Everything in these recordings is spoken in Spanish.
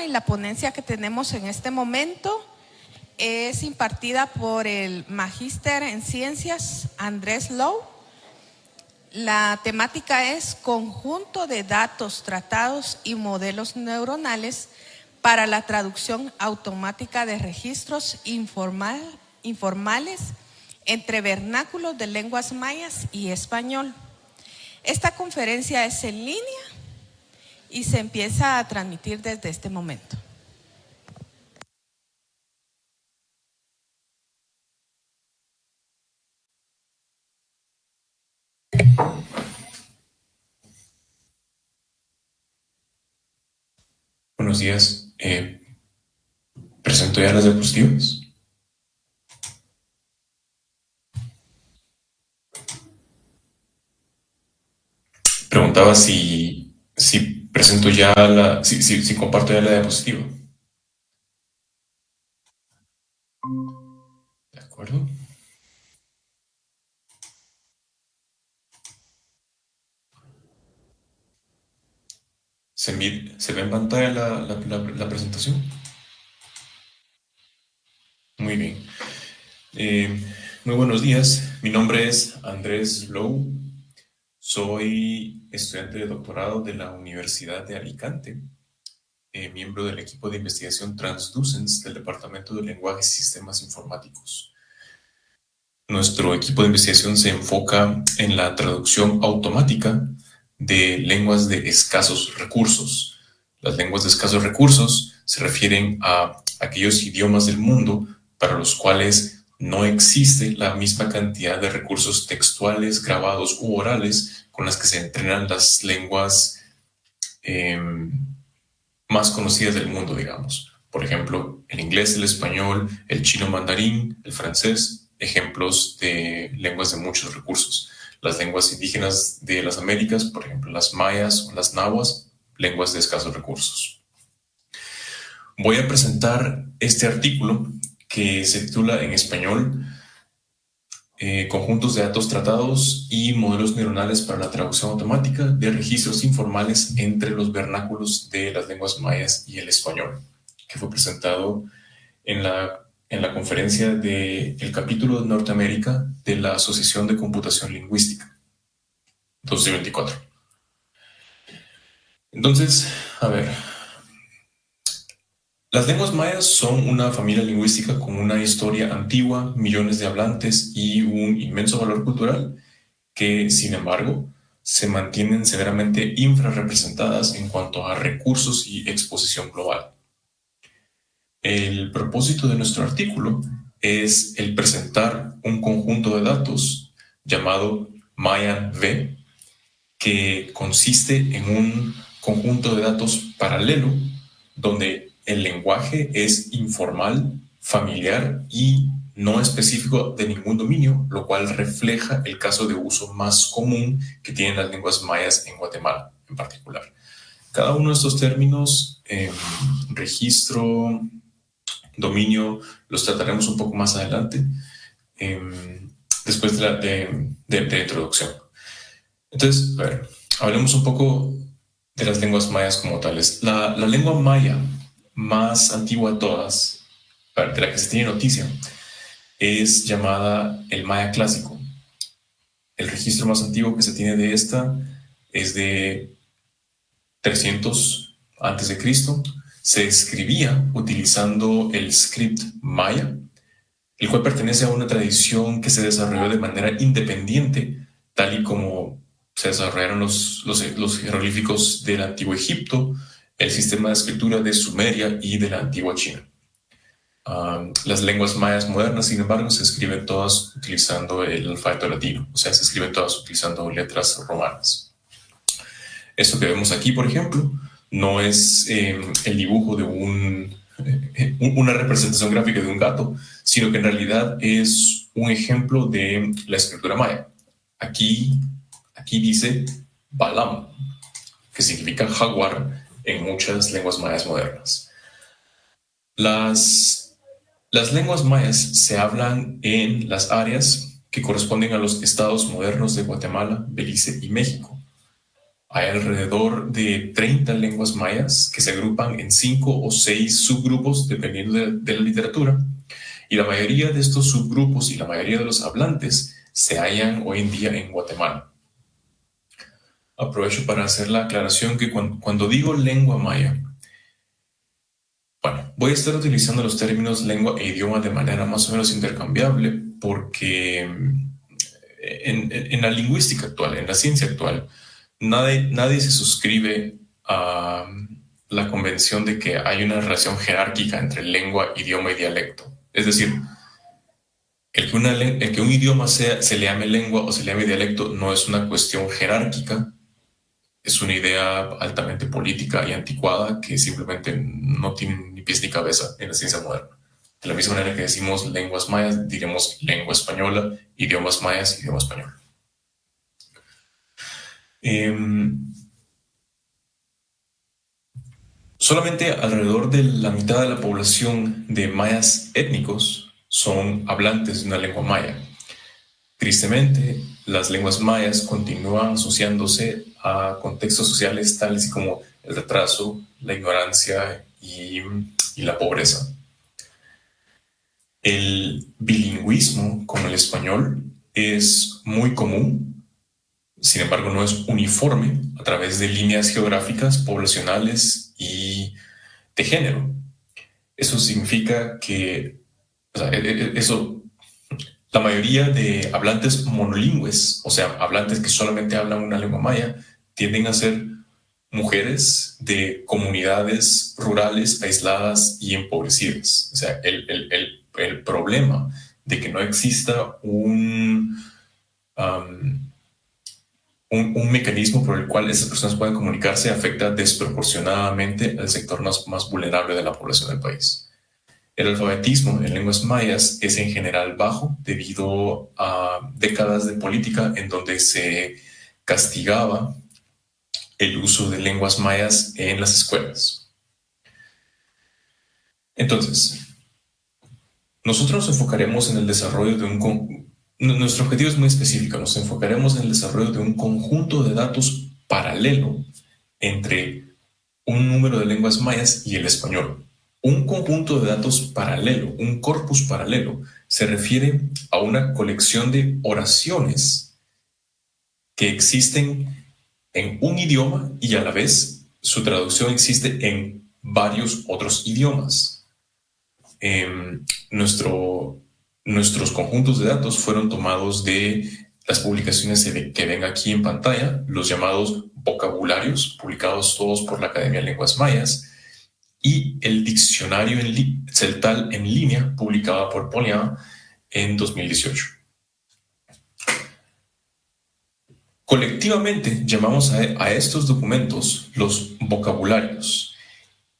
y la ponencia que tenemos en este momento es impartida por el Magíster en Ciencias Andrés Lowe. La temática es conjunto de datos tratados y modelos neuronales para la traducción automática de registros informales entre vernáculos de lenguas mayas y español. Esta conferencia es en línea y se empieza a transmitir desde este momento. Buenos días. Presento ya las diapositivas. Preguntaba si presento ya si comparto ya la diapositiva. ¿De acuerdo? ¿Se ve en pantalla la presentación? Muy bien. Muy buenos días. Mi nombre es Andrés Lowe. Soy estudiante de doctorado de la Universidad de Alicante, miembro del equipo de investigación Transducens del Departamento de Lenguajes y Sistemas Informáticos. Nuestro equipo de investigación se enfoca en la traducción automática de lenguas de escasos recursos. Las lenguas de escasos recursos se refieren a aquellos idiomas del mundo para los cuales no existe la misma cantidad de recursos textuales, grabados u orales con las que se entrenan las lenguas más conocidas del mundo, digamos. Por ejemplo, el inglés, el español, el chino mandarín, el francés, ejemplos de lenguas de muchos recursos. Las lenguas indígenas de las Américas, por ejemplo, las mayas o las nahuas, lenguas de escasos recursos. Voy a presentar este artículo que se titula en español Conjuntos de datos tratados y modelos neuronales para la traducción automática de registros informales entre los vernáculos de las lenguas mayas y el español, que fue presentado en la conferencia del capítulo de Norteamérica de la Asociación de Computación Lingüística 2024. Entonces, a ver, las lenguas mayas son una familia lingüística con una historia antigua, millones de hablantes y un inmenso valor cultural que, sin embargo, se mantienen severamente infrarrepresentadas en cuanto a recursos y exposición global. El propósito de nuestro artículo es el presentar un conjunto de datos llamado MayaV, que consiste en un conjunto de datos paralelo donde el lenguaje es informal, familiar y no específico de ningún dominio, lo cual refleja el caso de uso más común que tienen las lenguas mayas en Guatemala en particular. Cada uno de estos términos, registro, dominio, los trataremos un poco más adelante, después de la introducción. Entonces, a ver, hablemos un poco de las lenguas mayas como tales. La lengua maya más antigua de todas, de la que se tiene noticia, es llamada el maya clásico. El registro más antiguo que se tiene de esta es de 300 a.C. Se escribía utilizando el script maya, el cual pertenece a una tradición que se desarrolló de manera independiente, tal y como se desarrollaron los jeroglíficos del antiguo Egipto, el sistema de escritura de Sumeria y de la antigua China. Las lenguas mayas modernas, sin embargo, se escriben todas utilizando el alfabeto latino, o sea, se escriben todas utilizando letras romanas. Esto que vemos aquí, por ejemplo, no es el dibujo de una representación gráfica de un gato, sino que en realidad es un ejemplo de la escritura maya. Aquí dice Balam, que significa jaguar en muchas lenguas mayas modernas. Las lenguas mayas se hablan en las áreas que corresponden a los estados modernos de Guatemala, Belice y México. hay alrededor de 30 lenguas mayas que se agrupan en 5 o 6 subgrupos dependiendo de la literatura. Y la mayoría de estos subgrupos y la mayoría de los hablantes se hallan hoy en día en Guatemala. Aprovecho para hacer la aclaración que cuando digo lengua maya, bueno, voy a estar utilizando los términos lengua e idioma de manera más o menos intercambiable porque en la lingüística actual, en la ciencia actual, nadie se suscribe a la convención de que hay una relación jerárquica entre lengua, idioma y dialecto. Es decir, el que un idioma se le llame lengua o se le llame dialecto no es una cuestión jerárquica, es una idea altamente política y anticuada que simplemente no tiene ni pies ni cabeza en la ciencia moderna. De la misma manera que decimos lenguas mayas, diremos lengua española, idiomas mayas, idioma español. Solamente alrededor de la mitad de la población de mayas étnicos son hablantes de una lengua maya. Tristemente, las lenguas mayas continúan asociándose a contextos sociales tales como el retraso, la ignorancia y la pobreza. El bilingüismo con el español es muy común, sin embargo no es uniforme a través de líneas geográficas, poblacionales y de género. Eso significa que la mayoría de hablantes monolingües, o sea, hablantes que solamente hablan una lengua maya, tienden a ser mujeres de comunidades rurales aisladas y empobrecidas. O sea, el problema de que no exista un mecanismo por el cual esas personas puedan comunicarse afecta desproporcionadamente al sector más vulnerable de la población del país. El alfabetismo en lenguas mayas es en general bajo debido a décadas de política en donde se castigaba el uso de lenguas mayas en las escuelas. Entonces, nosotros nos enfocaremos en el desarrollo de nuestro objetivo es muy específico, nos enfocaremos en el desarrollo de un conjunto de datos paralelo entre un número de lenguas mayas y el español. Un conjunto de datos paralelo, un corpus paralelo, se refiere a una colección de oraciones que existen en un idioma y a la vez su traducción existe en varios otros idiomas. Nuestros conjuntos de datos fueron tomados de las publicaciones que ven aquí en pantalla, los llamados vocabularios, publicados todos por la Academia de Lenguas Mayas, y el diccionario celtal en línea, publicado por Polian en 2018. Colectivamente llamamos a estos documentos los vocabularios,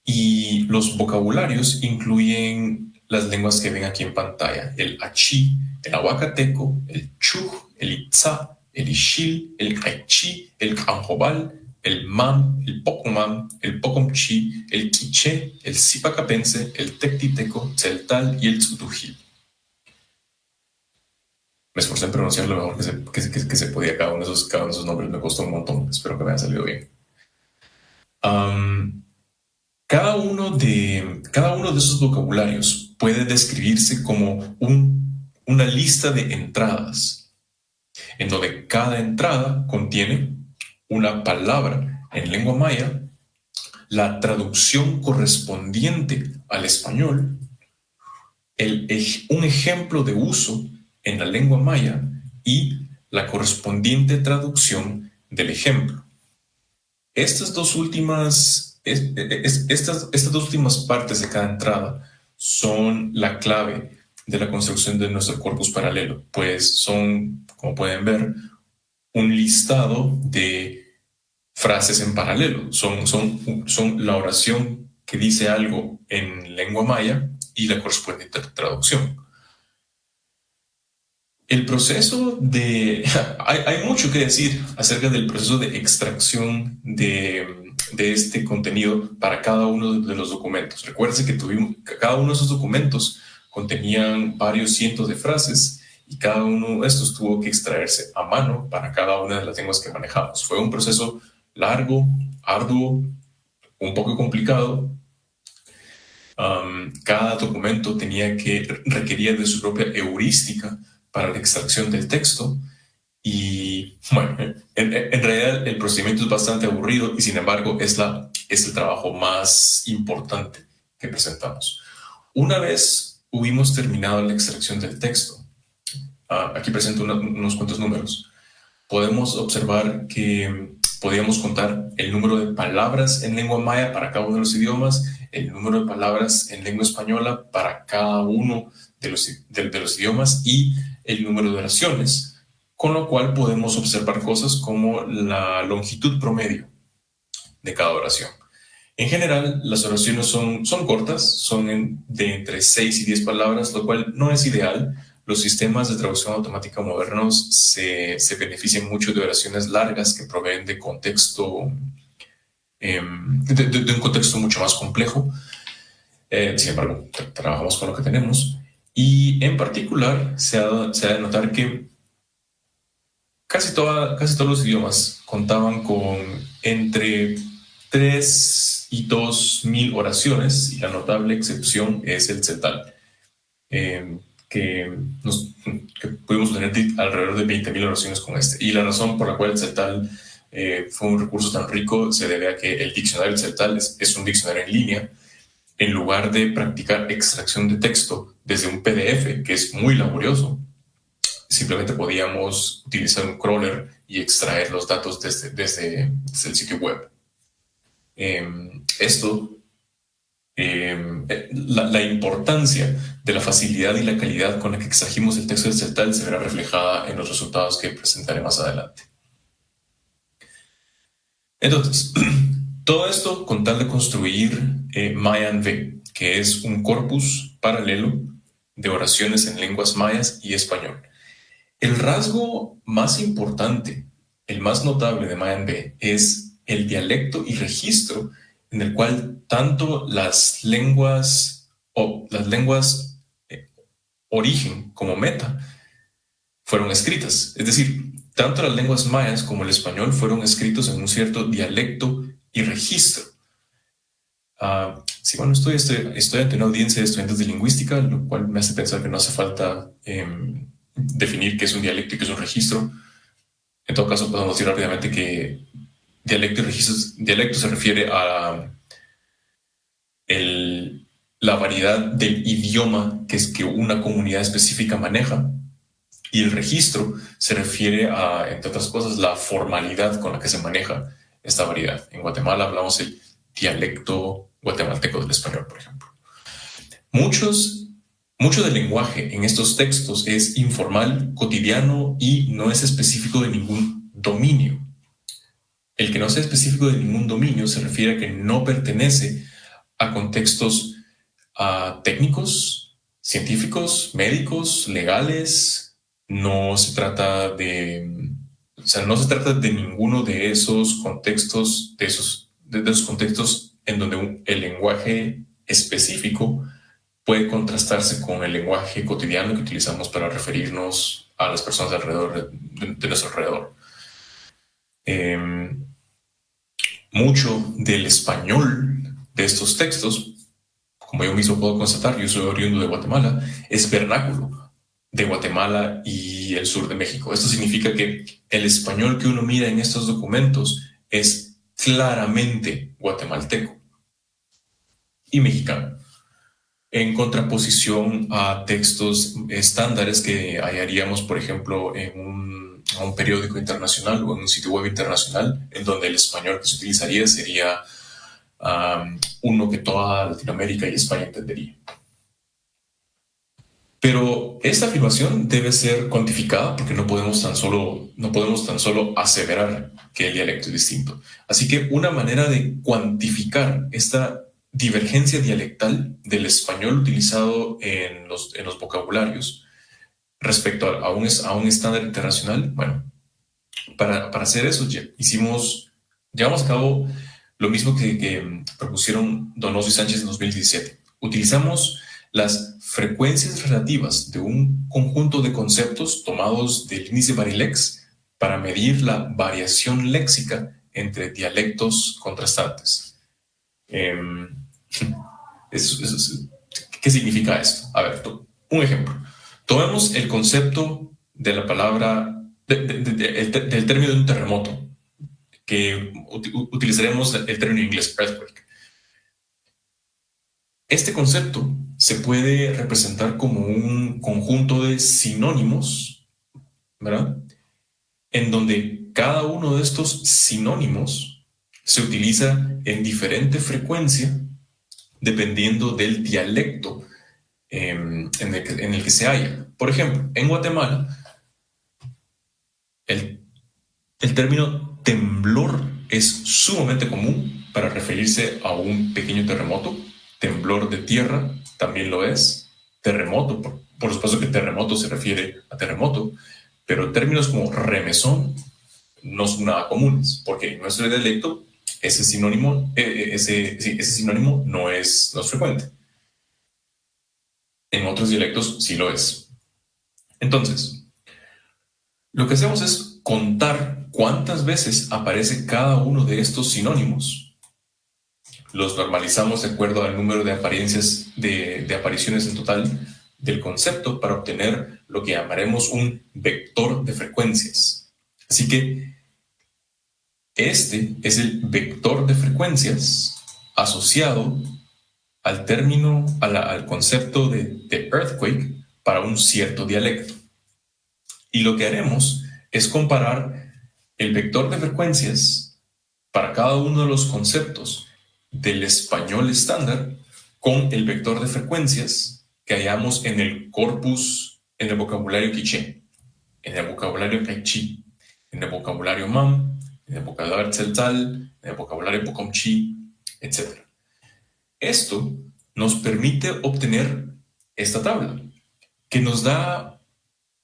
y los vocabularios incluyen las lenguas que ven aquí en pantalla: el achí, el ahuacateco, el chuj, el itzá, el ixil, el caichí, el canjobal, el mam, el pocomam, el pocomchi, el quiché, el zipacapense, el tectiteco, celtal y el tzutujil. Me esforcé en pronunciar lo mejor que se podía cada uno de esos nombres. Me costó un montón. Espero que me haya salido bien. Cada uno de esos vocabularios puede describirse como una lista de entradas, en donde cada entrada contiene una palabra en lengua maya, la traducción correspondiente al español, un ejemplo de uso en la lengua maya y la correspondiente traducción del ejemplo. Estas dos últimas partes de cada entrada son la clave de la construcción de nuestro corpus paralelo, pues son, como pueden ver, un listado de frases en paralelo. Son la oración que dice algo en lengua maya y la correspondiente traducción. El proceso hay mucho que decir acerca del proceso de extracción de este contenido para cada uno de los documentos. Recuerden que cada uno de esos documentos contenían varios cientos de frases y cada uno de estos tuvo que extraerse a mano para cada una de las lenguas que manejamos. Fue un proceso largo, arduo, un poco complicado. Cada documento requería de su propia heurística para la extracción del texto. Y bueno, en realidad el procedimiento es bastante aburrido y sin embargo es el trabajo más importante que presentamos. Una vez hubimos terminado la extracción del texto, aquí presento unos cuantos números, podemos observar que podíamos contar el número de palabras en lengua maya para cada uno de los idiomas, el número de palabras en lengua española para cada uno de los idiomas y el número de oraciones, con lo cual podemos observar cosas como la longitud promedio de cada oración. En general, las oraciones son cortas, son de entre 6 y 10 palabras, lo cual no es ideal. Los sistemas de traducción automática modernos se benefician mucho de oraciones largas que proveen de contexto, de un contexto mucho más complejo. Sin embargo, trabajamos con lo que tenemos. Y en particular, se ha de notar que casi todos los idiomas contaban con entre 3 y 2,000 oraciones, y la notable excepción es el tzeltal, que pudimos tener alrededor de 20,000 oraciones con este. Y la razón por la cual el tzeltal fue un recurso tan rico se debe a que el diccionario tzeltal es un diccionario en línea. En lugar de practicar extracción de texto desde un PDF, que es muy laborioso, simplemente podíamos utilizar un crawler y extraer los datos desde el sitio web. La importancia de la facilidad y la calidad con la que extrajimos el texto del tzeltal se verá reflejada en los resultados que presentaré más adelante. Entonces, todo esto con tal de construir Mayan-V, que es un corpus paralelo de oraciones en lenguas mayas y español. El rasgo más importante, el más notable de Mayan-V es el dialecto y registro en el cual tanto las lenguas origen como meta fueron escritas. Es decir, tanto las lenguas mayas como el español fueron escritos en un cierto dialecto y registro. Sí, bueno, estoy ante una audiencia de estudiantes de lingüística, lo cual me hace pensar que no hace falta definir qué es un dialecto y qué es un registro. En todo caso, podemos decir rápidamente que dialecto se refiere a la variedad del idioma que una comunidad específica maneja, y el registro se refiere a, entre otras cosas, la formalidad con la que se maneja esta variedad. En Guatemala hablamos el dialecto guatemalteco del español, por ejemplo. Mucho del lenguaje en estos textos es informal, cotidiano y no es específico de ningún dominio. El que no sea específico de ningún dominio se refiere a que no pertenece a contextos técnicos, científicos, médicos, legales. No se trata de ninguno de esos contextos, de esos contextos en donde el lenguaje específico puede contrastarse con el lenguaje cotidiano que utilizamos para referirnos a las personas de nuestro alrededor. Mucho del español de estos textos, como yo mismo puedo constatar, yo soy oriundo de Guatemala, es vernáculo de Guatemala y el sur de México. Esto significa que el español que uno mira en estos documentos es claramente guatemalteco y mexicano, en contraposición a textos estándares que hallaríamos, por ejemplo, en un periódico internacional o en un sitio web internacional, en donde el español que se utilizaría sería uno que toda Latinoamérica y España entendería. Pero esta afirmación debe ser cuantificada porque no podemos tan solo aseverar que el dialecto es distinto. Así que una manera de cuantificar esta divergencia dialectal del español utilizado en los vocabularios respecto a un estándar internacional, bueno, para hacer eso llevamos a cabo lo mismo que propusieron Donoso y Sánchez en 2017. Utilizamos las frecuencias relativas de un conjunto de conceptos tomados del índice Barilex para medir la variación léxica entre dialectos contrastantes. ¿Qué significa esto? A ver, un ejemplo. Tomemos el concepto de la palabra, del término de un terremoto, que utilizaremos el término inglés earthquake. Este concepto se puede representar como un conjunto de sinónimos, ¿verdad? En donde cada uno de estos sinónimos se utiliza en diferente frecuencia dependiendo del dialecto en el que se halla. Por ejemplo, en Guatemala, el término temblor es sumamente común para referirse a un pequeño terremoto. Temblor de tierra también lo es. Terremoto, por supuesto que terremoto se refiere a terremoto, pero términos como remesón no son nada comunes, porque en nuestro dialecto ese sinónimo no es frecuente. En otros dialectos sí lo es. Entonces, lo que hacemos es contar cuántas veces aparece cada uno de estos sinónimos. Los normalizamos de acuerdo al número de apariciones en total del concepto para obtener lo que llamaremos un vector de frecuencias. Así que este es el vector de frecuencias asociado al término, al concepto de earthquake para un cierto dialecto. Y lo que haremos es comparar el vector de frecuencias para cada uno de los conceptos del español estándar con el vector de frecuencias que hallamos en el corpus, en el vocabulario quiché, en el vocabulario kaichi, en el vocabulario mam, en el vocabulario tzeltal, en el vocabulario pocomchi, etc. Esto nos permite obtener esta tabla, que nos da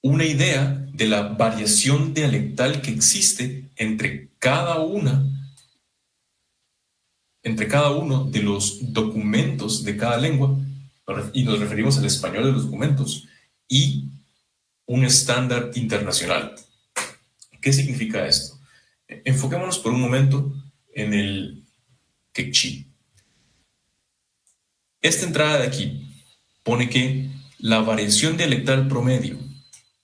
una idea de la variación dialectal que existe entre cada uno de los documentos de cada lengua, y nos referimos al español de los documentos, y un estándar internacional. ¿Qué significa esto? Enfoquémonos por un momento en el quechí. Esta entrada de aquí pone que la variación dialectal promedio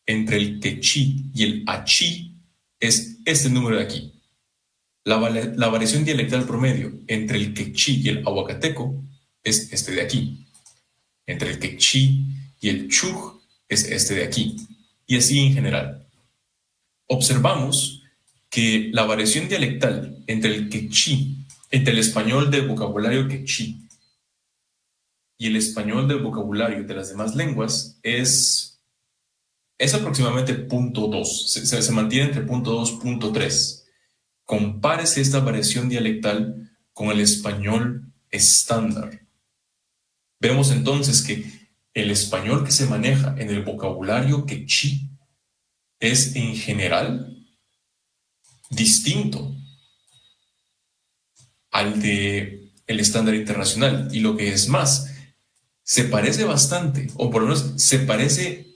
entre el quechí y el achí es este número de aquí. La variación dialectal promedio entre el quechí y el ahuacateco es este de aquí. Entre el quechí y el chuj es este de aquí. Y así en general. Observamos que la variación dialectal entre el quechí, entre el español del vocabulario quechí y el español del vocabulario de las demás lenguas es aproximadamente 0.2. Se mantiene entre 0.2 y 0.3. Compárese esta variación dialectal con el español estándar. Vemos entonces que el español que se maneja en el vocabulario quechí es en general distinto al de el estándar internacional, y lo que es más, se parece bastante, o por lo menos se parece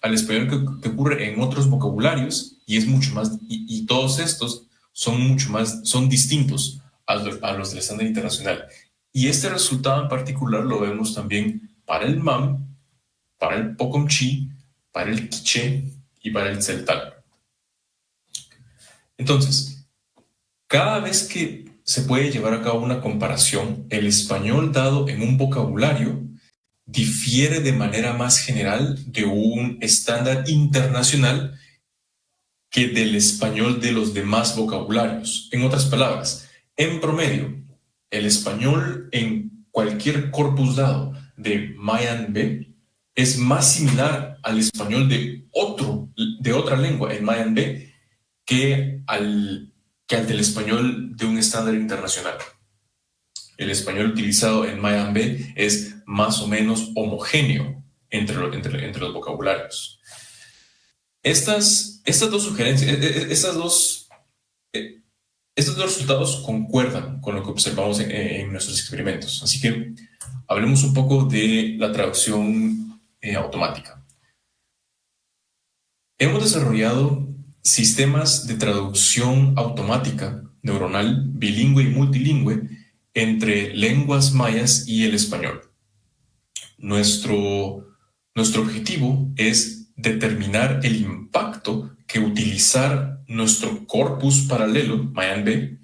al español que ocurre en otros vocabularios, y es mucho más, y todos estos son distintos a los del estándar internacional. Y este resultado en particular lo vemos también para el mam, para el pocomchi, para el quiché y para el tzeltal. Entonces, cada vez que se puede llevar a cabo una comparación, el español dado en un vocabulario difiere de manera más general de un estándar internacional que del español de los demás vocabularios. En otras palabras, en promedio, el español en cualquier corpus dado de Mayan B es más similar al español de otra lengua en Mayan B que al del español de un estándar internacional. El español utilizado en Mayan B es más o menos homogéneo entre los vocabularios. Estas dos sugerencias, estos dos resultados concuerdan con lo que observamos en nuestros experimentos. Así que hablemos un poco de la traducción automática. Hemos desarrollado sistemas de traducción automática, neuronal, bilingüe y multilingüe entre lenguas mayas y el español. Nuestro objetivo es determinar el impacto que utilizar nuestro corpus paralelo, Mayan-B,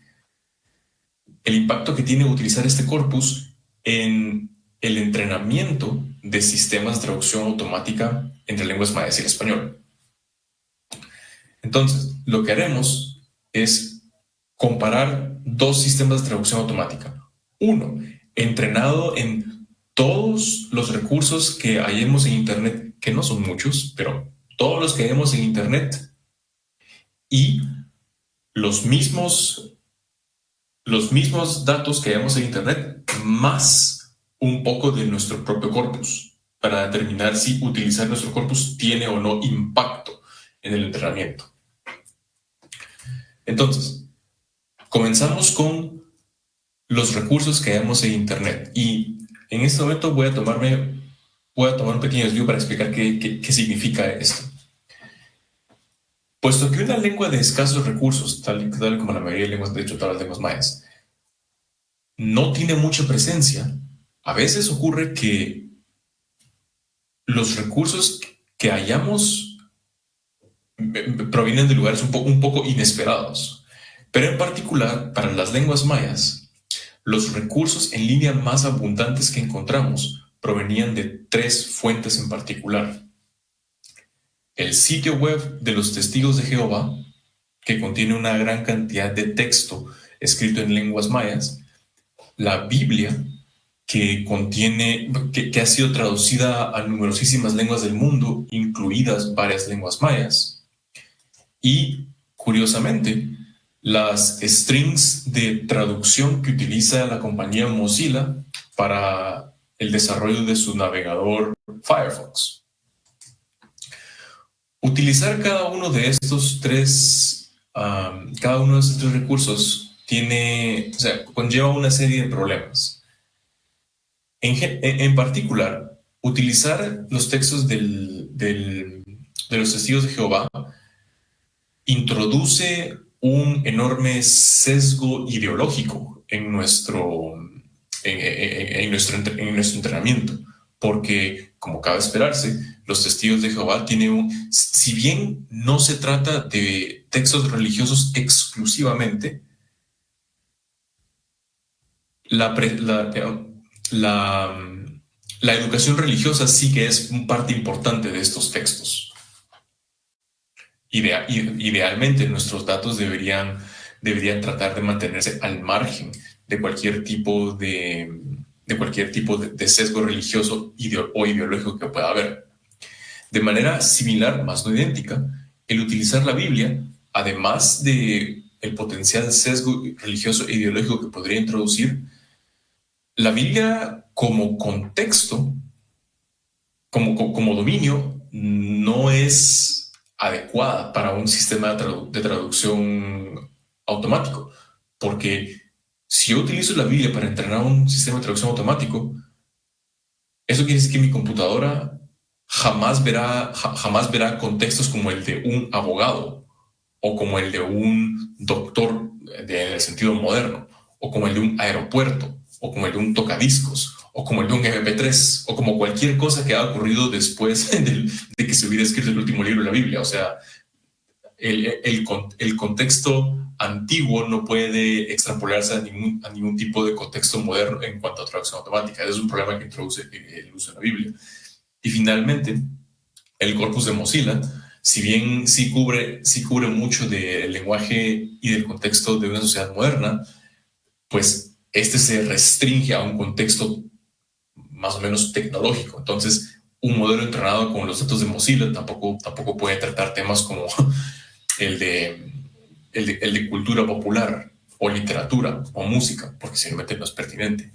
el impacto que tiene utilizar este corpus en el entrenamiento de sistemas de traducción automática entre lenguas mayas y el español. Entonces, lo que haremos es comparar dos sistemas de traducción automática. Uno, entrenado en todos los recursos que hayamos en Internet, que no son muchos, pero todos los que hayamos en Internet, y los mismos datos que hayamos en Internet, más un poco de nuestro propio corpus, para determinar si utilizar nuestro corpus tiene o no impacto en el entrenamiento. Entonces, comenzamos con los recursos que hayamos en Internet. Y en este momento voy a tomar un pequeño desvío para explicar qué significa esto. Puesto que una lengua de escasos recursos, tal como la mayoría de lenguas, de hecho todas las lenguas mayas, no tiene mucha presencia, a veces ocurre que los recursos que hayamos provienen de lugares un poco inesperados. Pero en particular, para las lenguas mayas, los recursos en línea más abundantes que encontramos provenían de tres fuentes en particular. El sitio web de los Testigos de Jehová, que contiene una gran cantidad de texto escrito en lenguas mayas, la Biblia, que ha sido traducida a numerosísimas lenguas del mundo, incluidas varias lenguas mayas, y, curiosamente, las strings de traducción que utiliza la compañía Mozilla para el desarrollo de su navegador Firefox. Utilizar cada uno de estos tres recursos conlleva una serie de problemas. En particular, utilizar los textos de los Testigos de Jehová introduce un enorme sesgo ideológico en nuestro entrenamiento, porque, como cabe esperarse, los Testigos de Jehová tienen si bien no se trata de textos religiosos exclusivamente, la educación religiosa sí que es parte importante de estos textos. Idealmente, nuestros datos deberían tratar de mantenerse al margen de cualquier tipo de sesgo religioso o ideológico que pueda haber. De manera similar, más no idéntica, el utilizar la Biblia, además de el potencial sesgo religioso e ideológico que podría introducir, la Biblia como contexto, como dominio, no es adecuada para un sistema de traducción automático, porque si yo utilizo la Biblia para entrenar un sistema de traducción automático, eso quiere decir que mi computadora jamás verá contextos como el de un abogado o como el de un doctor en el sentido moderno, o como el de un aeropuerto, o como el de un tocadiscos, o como el de un MP3, o como cualquier cosa que haya ocurrido después de que se hubiera escrito el último libro de la Biblia. O sea, el contexto antiguo no puede extrapolarse a ningún tipo de contexto moderno en cuanto a traducción automática. Ese es un problema que introduce el uso de la Biblia. Y finalmente, el corpus de Mozilla, si bien sí cubre mucho del lenguaje y del contexto de una sociedad moderna, pues este se restringe a un contexto más o menos tecnológico. Entonces, un modelo entrenado con los datos de Mozilla tampoco puede tratar temas como el de cultura popular o literatura o música, porque simplemente no es pertinente.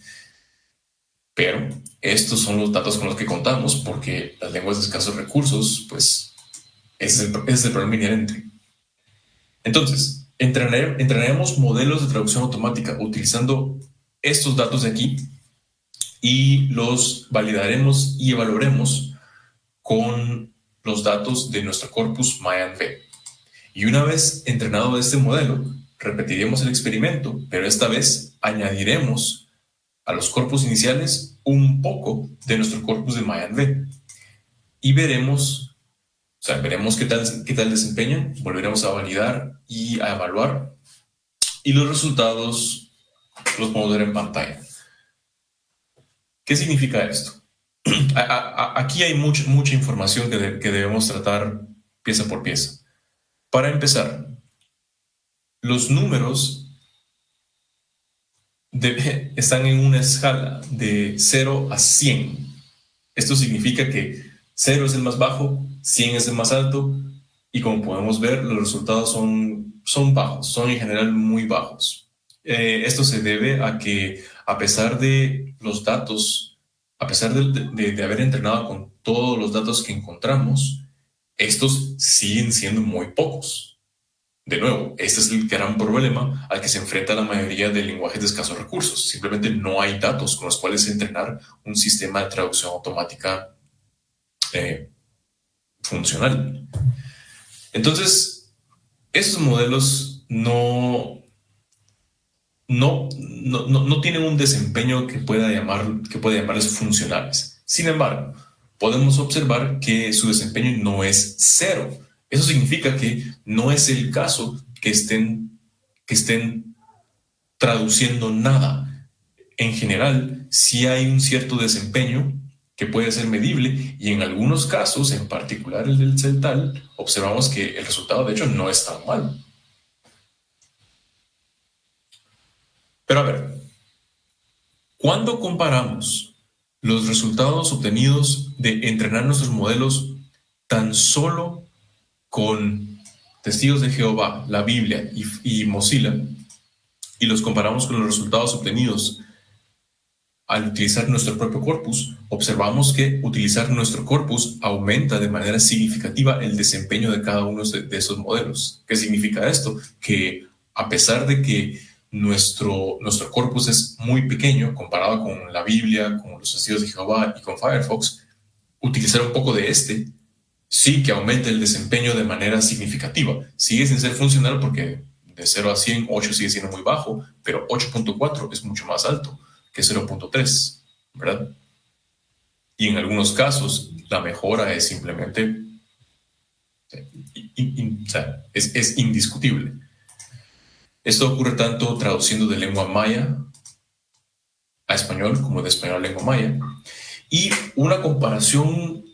Pero estos son los datos con los que contamos, porque las lenguas de escasos recursos, pues ese es el problema inherente. Entonces, entrenaremos modelos de traducción automática utilizando estos datos de aquí y los validaremos y evaluaremos con los datos de nuestro corpus Mayan-B. Y una vez entrenado este modelo, repetiremos el experimento, pero esta vez añadiremos a los corpus iniciales un poco de nuestro corpus de Mayan-V. Y veremos qué tal desempeñan, volveremos a validar y a evaluar. Y los resultados los podemos ver en pantalla. ¿Qué significa esto? Aquí hay mucha información que debemos tratar pieza por pieza. Para empezar, los números están en una escala de 0 a 100. Esto significa que 0 es el más bajo, 100 es el más alto, y como podemos ver, los resultados son bajos, son en general muy bajos. Esto se debe a que, a pesar de los datos, a pesar de haber entrenado con todos los datos que encontramos, estos siguen siendo muy pocos. De nuevo, este es el gran problema al que se enfrenta la mayoría de lenguajes de escasos recursos. Simplemente no hay datos con los cuales entrenar un sistema de traducción automática funcional. Entonces, esos modelos no tienen un desempeño que pueda llamarles funcionales. Sin embargo, podemos observar que su desempeño no es 0. Eso significa que no es el caso que estén traduciendo nada. En general, sí hay un cierto desempeño que puede ser medible, y en algunos casos, en particular el del CELTAL, observamos que el resultado de hecho no es tan malo. Pero a ver, cuando comparamos los resultados obtenidos de entrenar nuestros modelos tan solo con Testigos de Jehová, la Biblia y Mozilla, y los comparamos con los resultados obtenidos al utilizar nuestro propio corpus, observamos que utilizar nuestro corpus aumenta de manera significativa el desempeño de cada uno de esos modelos. ¿Qué significa esto? Que a pesar de que nuestro corpus es muy pequeño comparado con la Biblia, con los Testigos de Jehová y con Firefox, utilizar un poco de este sí que aumenta el desempeño de manera significativa. Sigue sin ser funcional porque de 0 a 100, 8 sigue siendo muy bajo, pero 8.4 es mucho más alto que 0.3, ¿verdad? Y en algunos casos la mejora es simplemente es indiscutible. Esto ocurre tanto traduciendo de lengua maya a español como de español a lengua maya. Y una comparación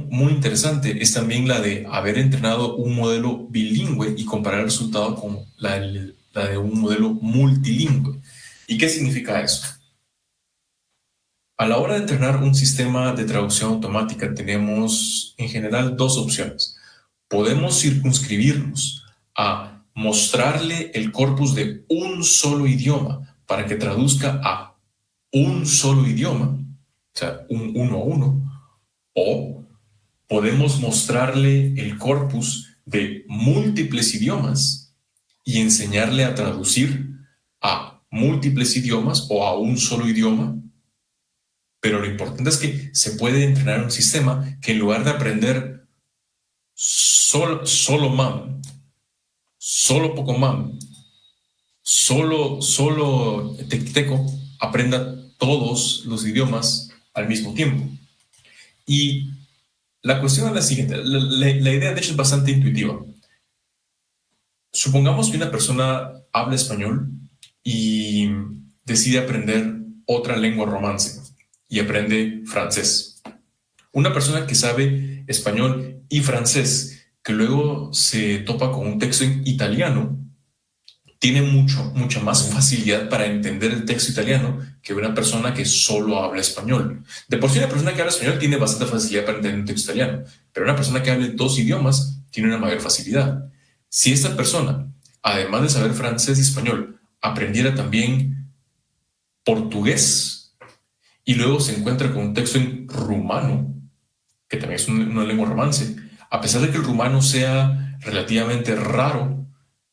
muy interesante es también la de haber entrenado un modelo bilingüe y comparar el resultado con la de un modelo multilingüe. ¿Y qué significa eso? A la hora de entrenar un sistema de traducción automática tenemos en general dos opciones. Podemos circunscribirnos a mostrarle el corpus de un solo idioma para que traduzca a un solo idioma, o sea, un 1 a 1, o podemos mostrarle el corpus de múltiples idiomas y enseñarle a traducir a múltiples idiomas o a un solo idioma. Pero lo importante es que se puede entrenar un sistema que en lugar de aprender solo mam, solo pocomam, solo tecteco, aprenda todos los idiomas al mismo tiempo. Y la cuestión es la siguiente, la idea de hecho es bastante intuitiva. Supongamos que una persona habla español y decide aprender otra lengua romance y aprende francés. Una persona que sabe español y francés, que luego se topa con un texto en italiano, tiene mucha más facilidad para entender el texto italiano que una persona que solo habla español. De por sí, una persona que habla español tiene bastante facilidad para entender un texto italiano, pero una persona que hable dos idiomas tiene una mayor facilidad. Si esta persona, además de saber francés y español, aprendiera también portugués y luego se encuentra con un texto en rumano, que también es una lengua romance, a pesar de que el rumano sea relativamente raro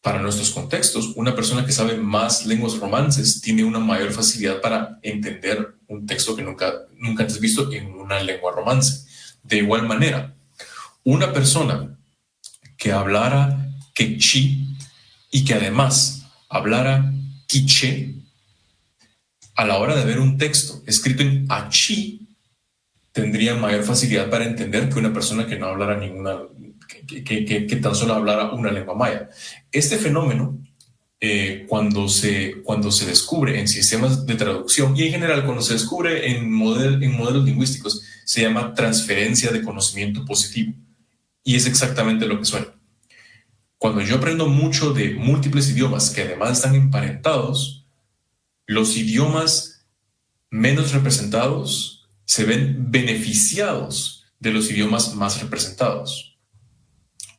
para nuestros contextos, una persona que sabe más lenguas romances tiene una mayor facilidad para entender un texto que nunca antes visto en una lengua romance. De igual manera, una persona que hablara quechí y que además hablara quiché, a la hora de ver un texto escrito en achí, tendría mayor facilidad para entender que una persona que no hablara ninguna, que tan solo hablara una lengua maya. Este fenómeno, cuando se descubre en sistemas de traducción y en general cuando se descubre en modelos lingüísticos, se llama transferencia de conocimiento positivo. Y es exactamente lo que suena. Cuando yo aprendo mucho de múltiples idiomas que además están emparentados, los idiomas menos representados se ven beneficiados de los idiomas más representados.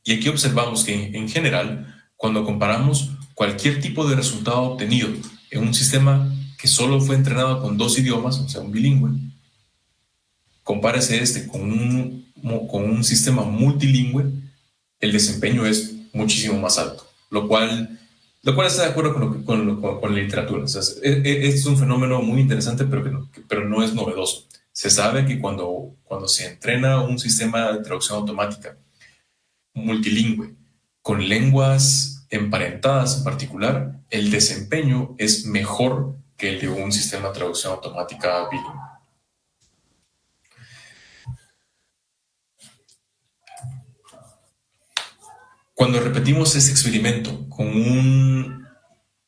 Y aquí observamos que en general, cuando comparamos cualquier tipo de resultado obtenido en un sistema que solo fue entrenado con 2 idiomas, o sea, un bilingüe, compárese con un sistema multilingüe, el desempeño es muchísimo más alto, lo cual está de acuerdo con la literatura. O sea, es un fenómeno muy interesante, pero no es novedoso. Se sabe que cuando se entrena un sistema de traducción automática multilingüe con lenguas emparentadas en particular, el desempeño es mejor que el de un sistema de traducción automática bilingüe. Cuando repetimos este experimento con un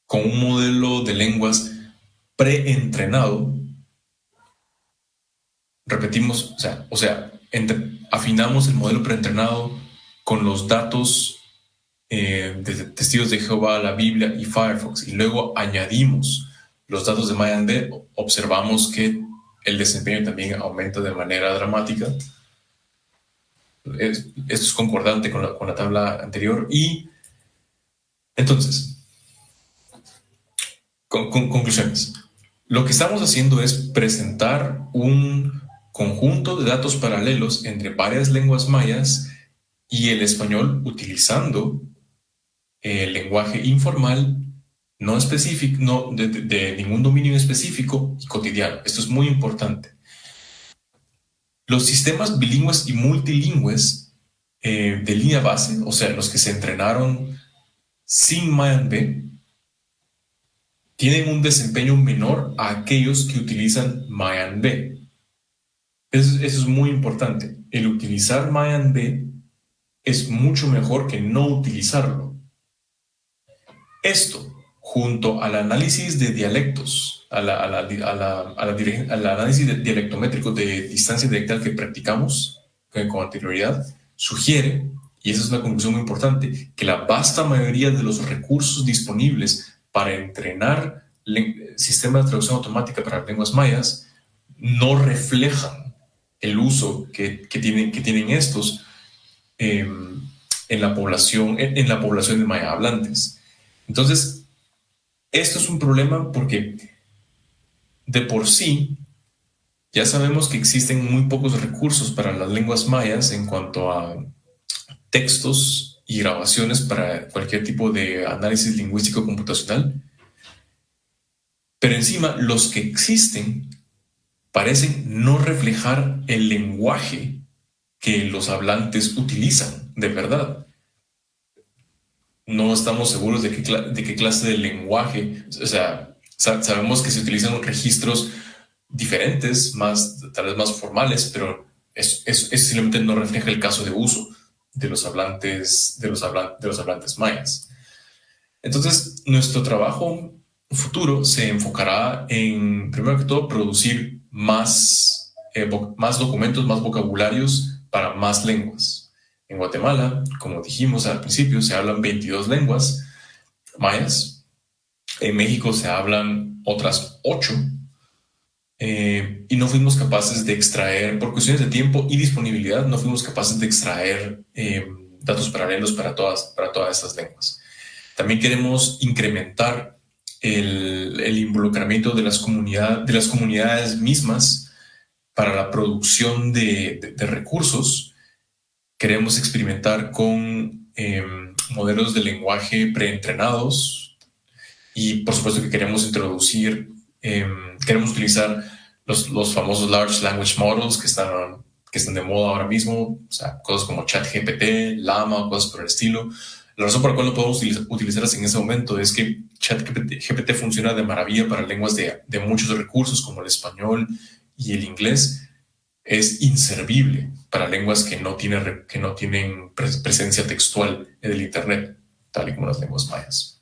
modelo de lenguas preentrenado, repetimos, afinamos el modelo preentrenado con los datos de Testigos de Jehová, la Biblia y Firefox, y luego añadimos los datos de MayanB, observamos que el desempeño también aumenta de manera dramática. Esto es concordante con la tabla anterior. Y entonces, conclusiones. Lo que estamos haciendo es presentar un conjunto de datos paralelos entre varias lenguas mayas y el español utilizando el lenguaje informal, no específico, de ningún dominio específico y cotidiano. Esto es muy importante. Los sistemas bilingües y multilingües de línea base, o sea, los que se entrenaron sin MayanB, tienen un desempeño menor a aquellos que utilizan MayanB. Eso es muy importante. El utilizar MayanB es mucho mejor que no utilizarlo. Esto, junto al análisis de dialectos, al análisis dialectométrico de distancia dialectal que practicamos con anterioridad, sugiere, y esa es una conclusión muy importante, que la vasta mayoría de los recursos disponibles para entrenar sistemas de traducción automática para lenguas mayas no reflejan el uso que tienen estos en la población de maya hablantes. Entonces, esto es un problema porque de por sí ya sabemos que existen muy pocos recursos para las lenguas mayas en cuanto a textos y grabaciones para cualquier tipo de análisis lingüístico computacional. Pero encima, los que existen parecen no reflejar el lenguaje que los hablantes utilizan de verdad. No estamos seguros de qué clase de lenguaje, o sea, sabemos que se utilizan registros diferentes, tal vez más formales, pero eso simplemente no refleja el caso de uso de los hablantes mayas. Entonces, nuestro trabajo futuro se enfocará en, primero que todo, producir más documentos, más vocabularios para más lenguas. En Guatemala, como dijimos al principio, se hablan 22 lenguas mayas. En México se hablan otras 8. Y no fuimos capaces de extraer, por cuestiones de tiempo y disponibilidad, no fuimos capaces de extraer datos paralelos para todas estas lenguas. También queremos incrementar el involucramiento de las comunidades mismas para la producción de recursos. Queremos experimentar con modelos de lenguaje preentrenados y por supuesto que queremos utilizar los famosos Large Language Models que están que están de moda ahora mismo, o sea, cosas como ChatGPT, Llama, cosas por el estilo. La razón por la cual no podemos utilizarlas en ese momento es que ChatGPT funciona de maravilla para lenguas de muchos recursos como el español y el inglés. Es inservible para lenguas que no tienen presencia textual en el Internet, tal y como las lenguas mayas.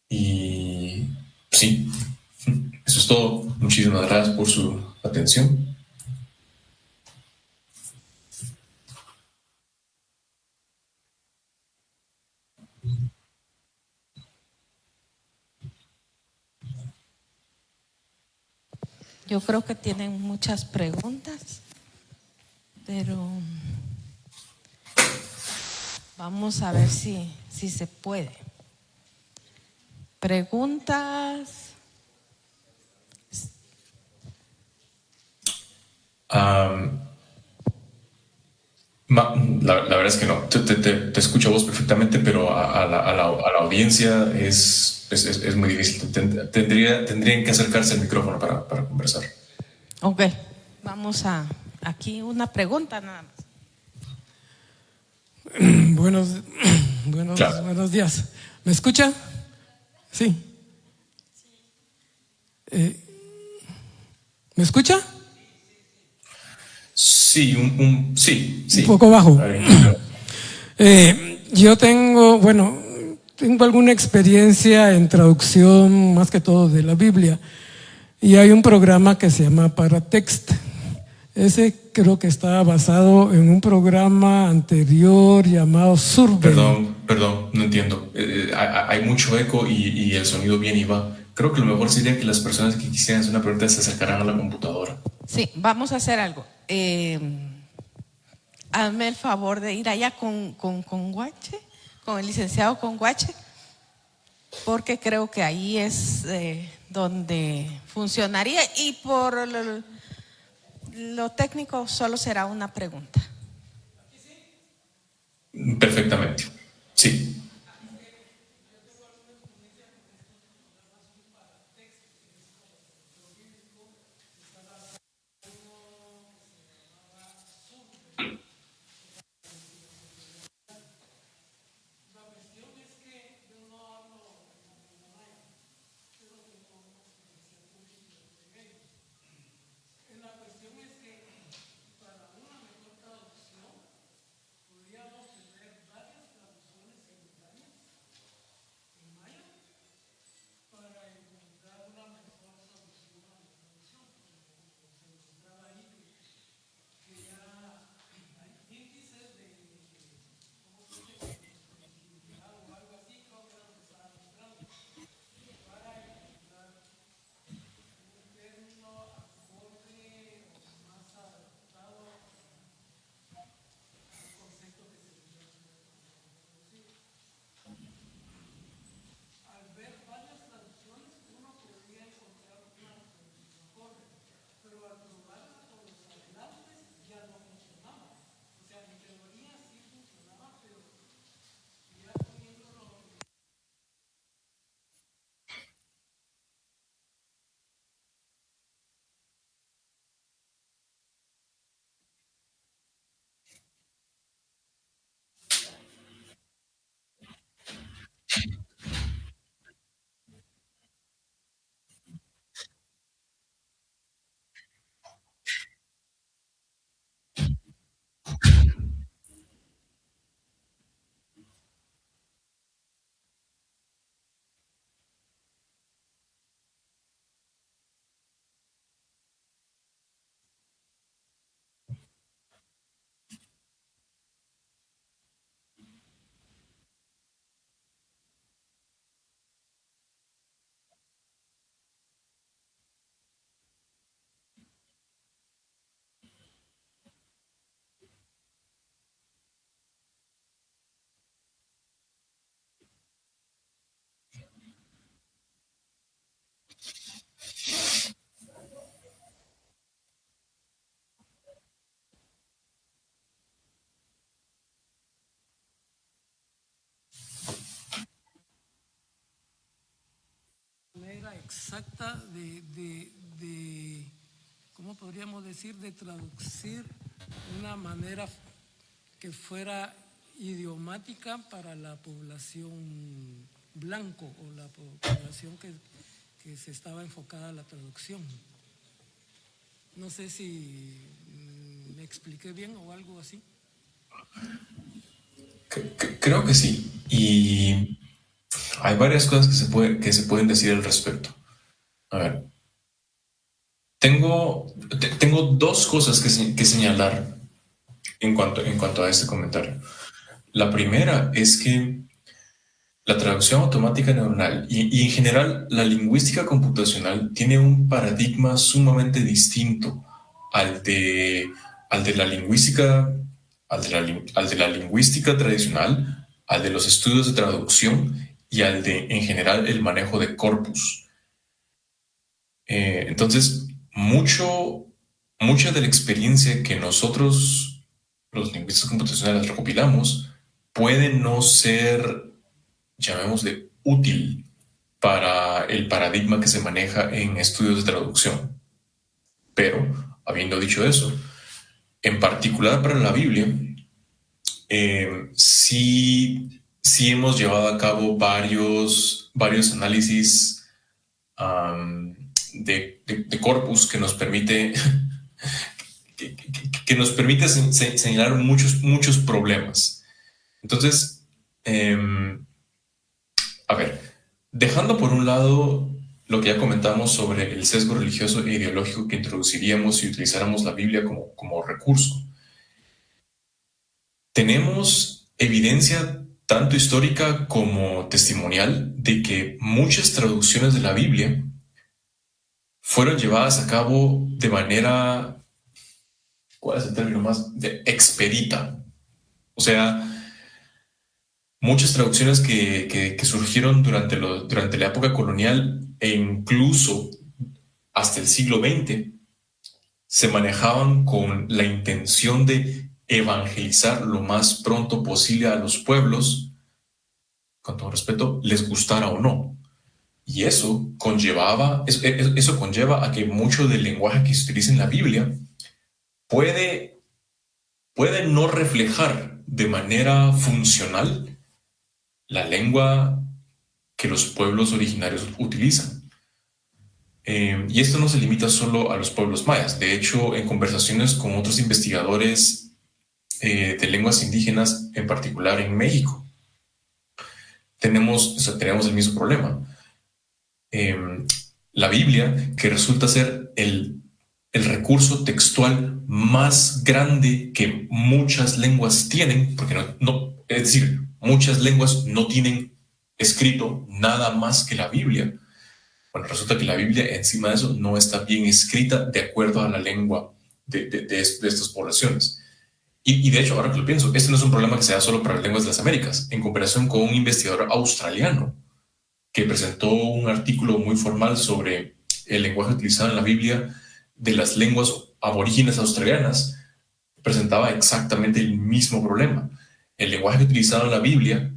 Y sí, eso es todo. Muchísimas gracias por su atención. Yo creo que tienen muchas preguntas, pero vamos a ver si se puede. Preguntas. La verdad es que no. Te escucho a vos perfectamente, pero a la audiencia es muy difícil. Tendrían que acercarse al micrófono para conversar. Ok, vamos a aquí una pregunta nada más. Buenos días. ¿Me escucha? Sí. ¿Me escucha? Sí, sí. Un poco bajo. Ver. Yo tengo alguna experiencia en traducción, más que todo de la Biblia, y hay un programa que se llama Paratext. Ese creo que está basado en un programa anterior llamado Survey. Perdón, no entiendo. Hay mucho eco y el sonido viene y va. Creo que lo mejor sería que las personas que quisieran hacer una pregunta se acercaran a la computadora. Sí, vamos a hacer algo. Hazme el favor de ir allá con Guache, con el licenciado Guache, porque creo que ahí es donde funcionaría, y por lo técnico solo será una pregunta. Perfectamente. Sí. Manera exacta de de, ¿cómo podríamos decir?, de traducir de una manera que fuera idiomática para la población blanco o la población que se estaba enfocada a la traducción. No sé si me expliqué bien o algo así. Creo que sí. Y hay varias cosas que se pueden decir al respecto. A ver, tengo dos cosas que señalar en cuanto a este comentario. La primera es que la traducción automática neuronal y en general la lingüística computacional tiene un paradigma sumamente distinto al de la lingüística, al de la lingüística tradicional, al de los estudios de traducción y al de, en general, el manejo de corpus. Entonces, mucha de la experiencia que nosotros, los lingüistas computacionales, recopilamos puede no ser, llamémosle, útil para el paradigma que se maneja en estudios de traducción. Pero, habiendo dicho eso, en particular para la Biblia, sí hemos llevado a cabo varios análisis de corpus que nos permite que nos permite señalar muchos problemas. Entonces, a ver, dejando por un lado lo que ya comentamos sobre el sesgo religioso e ideológico que introduciríamos si utilizáramos la Biblia como recurso, tenemos evidencia tanto histórica como testimonial de que muchas traducciones de la Biblia fueron llevadas a cabo de manera, ¿cuál es el término más? Expedita. O sea, muchas traducciones que surgieron durante la época colonial e incluso hasta el siglo XX se manejaban con la intención de evangelizar lo más pronto posible a los pueblos, con todo respeto, les gustara o no. Y eso conlleva a que mucho del lenguaje que se utiliza en la Biblia puede no reflejar de manera funcional la lengua que los pueblos originarios utilizan. Y esto no se limita solo a los pueblos mayas. De hecho, en conversaciones con otros investigadores de lenguas indígenas, en particular en México, tenemos el mismo problema. La Biblia, que resulta ser el recurso textual más grande que muchas lenguas tienen, porque es decir, muchas lenguas no tienen escrito nada más que la Biblia. Bueno, resulta que la Biblia, encima de eso, no está bien escrita de acuerdo a la lengua de estas poblaciones. Y de hecho, ahora que lo pienso, este no es un problema que se da solo para las lenguas de las Américas. En comparación con un investigador australiano que presentó un artículo muy formal sobre el lenguaje utilizado en la Biblia de las lenguas aborígenes australianas, presentaba exactamente el mismo problema. El lenguaje utilizado en la Biblia,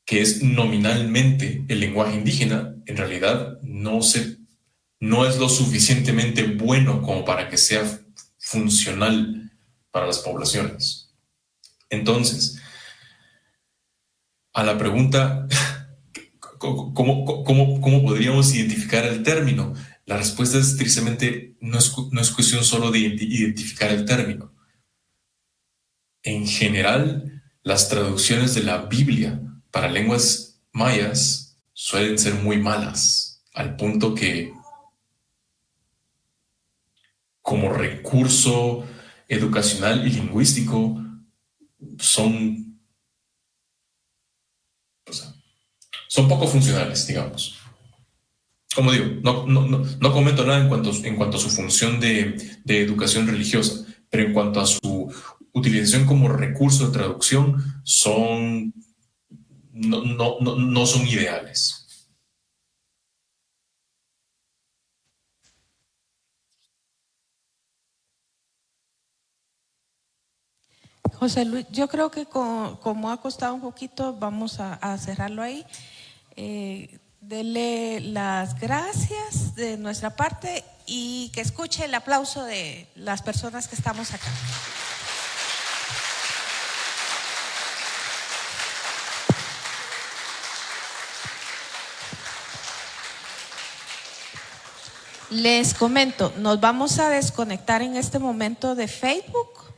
que es nominalmente el lenguaje indígena, en realidad no es lo suficientemente bueno como para que sea funcional para las poblaciones. Entonces, a la pregunta, ¿cómo podríamos identificar el término? La respuesta es tristemente, no es cuestión solo de identificar el término. En general, las traducciones de la Biblia para lenguas mayas suelen ser muy malas, al punto que como recurso educacional y lingüístico son poco funcionales, digamos. Como digo, no comento nada en cuanto a su función de educación religiosa, pero en cuanto a su utilización como recurso de traducción, no son ideales. José Luis, yo creo que como ha costado un poquito, vamos a cerrarlo ahí. Dele las gracias de nuestra parte y que escuche el aplauso de las personas que estamos acá. Les comento, nos vamos a desconectar en este momento de Facebook